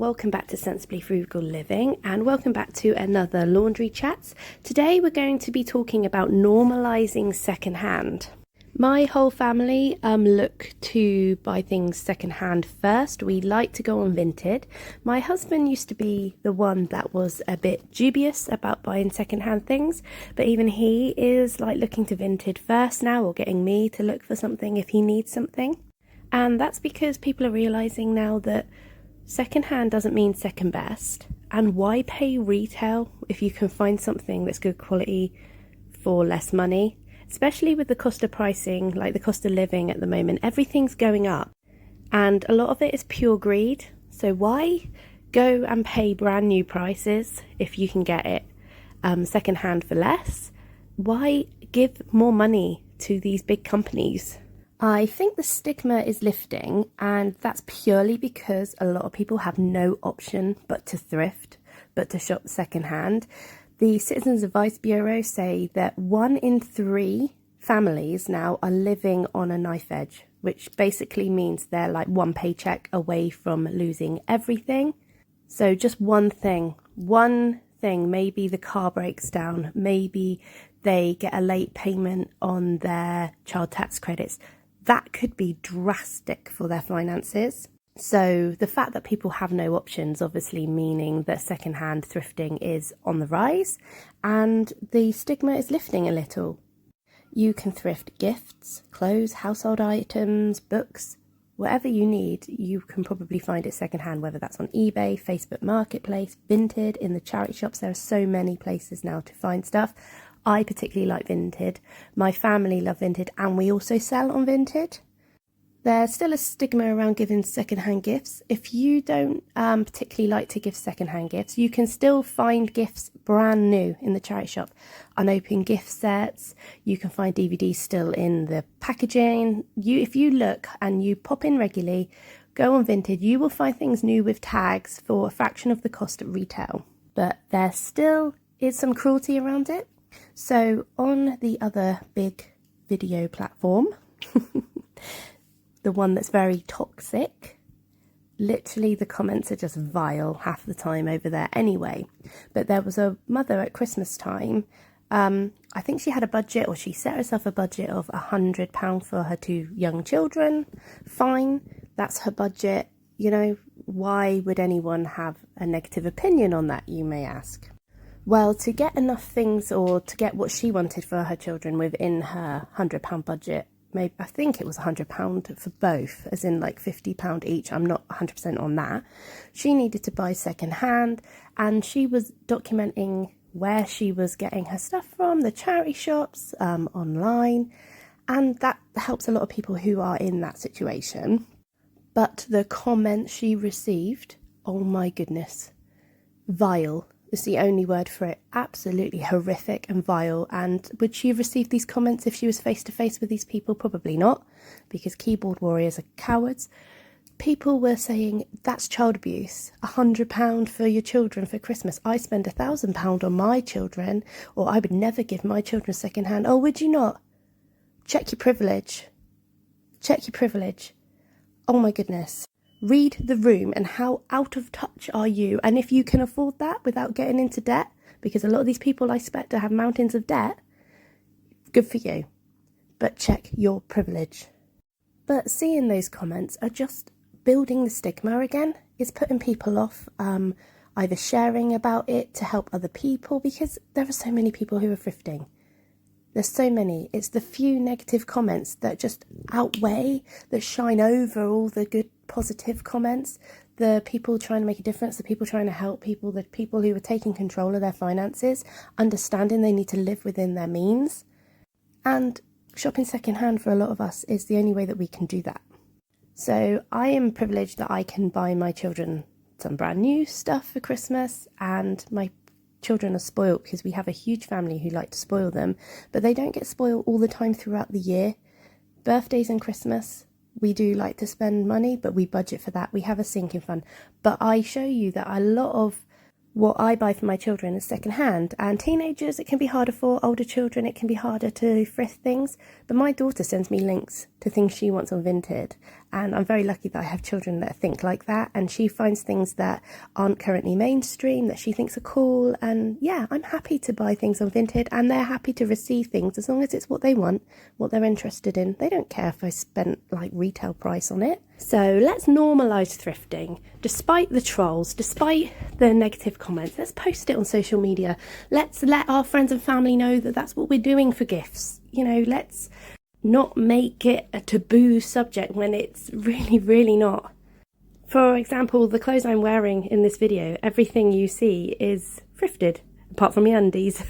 welcome back to Sensibly Frugal Living, and welcome back to another laundry chats. Today we're going to be talking about normalizing secondhand. My whole family look to buy things secondhand first. We like to go on Vinted. My husband used to be the one that was a bit dubious about buying secondhand things, but even he is like looking to Vinted first now, or getting me to look for something if he needs something. And that's because people are realizing now that secondhand doesn't mean second best, and why pay retail if you can find something that's good quality for less money? Especially with the cost of pricing, like the cost of living at the moment, everything's going up and a lot of it is pure greed. So why go and pay brand new prices if you can get it secondhand for less? Why give more money to these big companies? I think the stigma is lifting, and that's purely because a lot of people have no option but to thrift, but to shop secondhand. The Citizens Advice Bureau say that 1 in 3 families now are living on a knife edge, which basically means they're like one paycheck away from losing everything. So just one thing, maybe the car breaks down, maybe they get a late payment on their child tax credits. That could be drastic for their finances. So the fact that people have no options, obviously meaning that secondhand thrifting is on the rise, and the stigma is lifting a little. You can thrift gifts, clothes, household items, books, whatever you need. You can probably find it secondhand, whether that's on eBay, Facebook Marketplace, Vinted, in the charity shops. There are so many places now to find stuff. I particularly like Vinted. My family love Vinted, and we also sell on Vinted. There's still a stigma around giving secondhand gifts. If you don't particularly like to give secondhand gifts, you can still find gifts brand new in the charity shop. Unopened gift sets, you can find DVDs still in the packaging. If you look and you pop in regularly, go on Vinted, you will find things new with tags for a fraction of the cost at retail. But there still is some cruelty around it. So on the other big video platform, the one that's very toxic, literally the comments are just vile half the time over there anyway. But there was a mother at Christmas time, I think she had a budget, or she set herself a budget of £100 for her 2 young children. Fine, that's her budget. You know, why would anyone have a negative opinion on that, you may ask? Well, to get enough things, or to get what she wanted for her children within her £100 budget, maybe, I think it was £100 for both, as in like £50 each. I'm not 100% on that. She needed to buy secondhand, and she was documenting where she was getting her stuff from, the charity shops, online, and that helps a lot of people who are in that situation. But the comments she received, oh my goodness, vile is the only word for it. Absolutely horrific and vile. And would she have received these comments if she was face to face with these people? Probably not, because keyboard warriors are cowards. People were saying, that's child abuse. £100 for your children for Christmas. I spend £1,000 on my children, or I would never give my children secondhand. Oh, would you not? Check your privilege. Check your privilege. Oh my goodness. Read the room, and how out of touch are you? And if you can afford that without getting into debt, because a lot of these people I expect to have mountains of debt, good for you. But check your privilege. But seeing those comments are just building the stigma again. It's putting people off either sharing about it to help other people, because there are so many people who are thrifting. There's so many. It's the few negative comments that just outweigh, that shine over all the good positive comments. The people trying to make a difference, the people trying to help people, the people who are taking control of their finances, understanding they need to live within their means. And shopping secondhand for a lot of us is the only way that we can do that. So I am privileged that I can buy my children some brand new stuff for Christmas, and my children are spoiled because we have a huge family who like to spoil them, but they don't get spoiled all the time throughout the year. Birthdays and Christmas, we do like to spend money, but we budget for that. We have a sinking fund. But I show you that a lot of what I buy for my children is secondhand, and teenagers it can be harder for, older children it can be harder to thrift things. But my daughter sends me links to things she wants on Vinted. And I'm very lucky that I have children that think like that, and she finds things that aren't currently mainstream that she thinks are cool. And yeah, I'm happy to buy things on Vinted, and they're happy to receive things as long as it's what they want, what they're interested in. They don't care if I spent like retail price on it. So let's normalise thrifting. Despite the trolls, despite the negative comments, let's post it on social media. Let's let our friends and family know that that's what we're doing for gifts. You know, let's not make it a taboo subject when it's really, really not. For example, the clothes I'm wearing in this video, everything you see is thrifted, apart from my undies.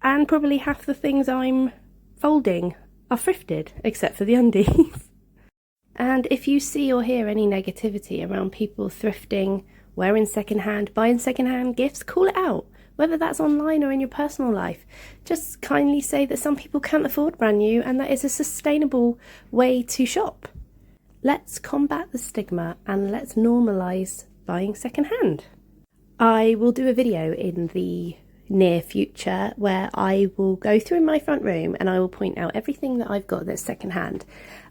And probably half the things I'm folding are thrifted, except for the undies. And if you see or hear any negativity around people thrifting, wearing secondhand, buying secondhand gifts, call it out. Whether that's online or in your personal life, just kindly say that some people can't afford brand new and that is a sustainable way to shop. Let's combat the stigma and let's normalise buying secondhand. I will do a video in the near future where I will go through my front room and I will point out everything that I've got that's secondhand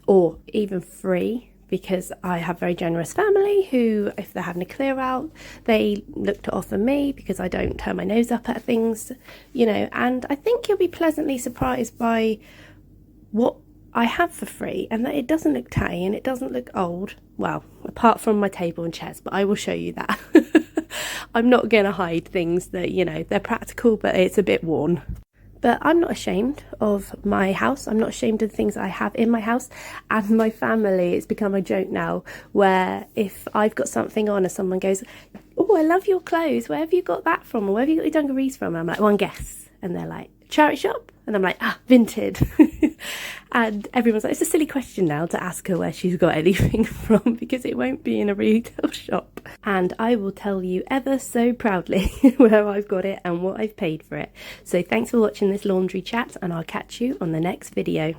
or even free, because I have a very generous family who, if they're having a clear out, they look to offer me because I don't turn my nose up at things, you know. And I think you'll be pleasantly surprised by what I have for free, and that it doesn't look tatty and it doesn't look old. Well, apart from my table and chairs, but I will show you that. I'm not going to hide things that, you know, they're practical, but it's a bit worn. But I'm not ashamed of my house. I'm not ashamed of the things I have in my house. And my family, it's become a joke now, where if I've got something on and someone goes, "Oh, I love your clothes. Where have you got that from? Or where have you got your dungarees from?" And I'm like, "One guess." And they're like, "Charity shop?" And I'm like, Vinted. And everyone's like, it's a silly question now to ask her where she's got anything from, because it won't be in a retail shop. And I will tell you ever so proudly where I've got it and what I've paid for it. So thanks for watching this laundry chat, and I'll catch you on the next video.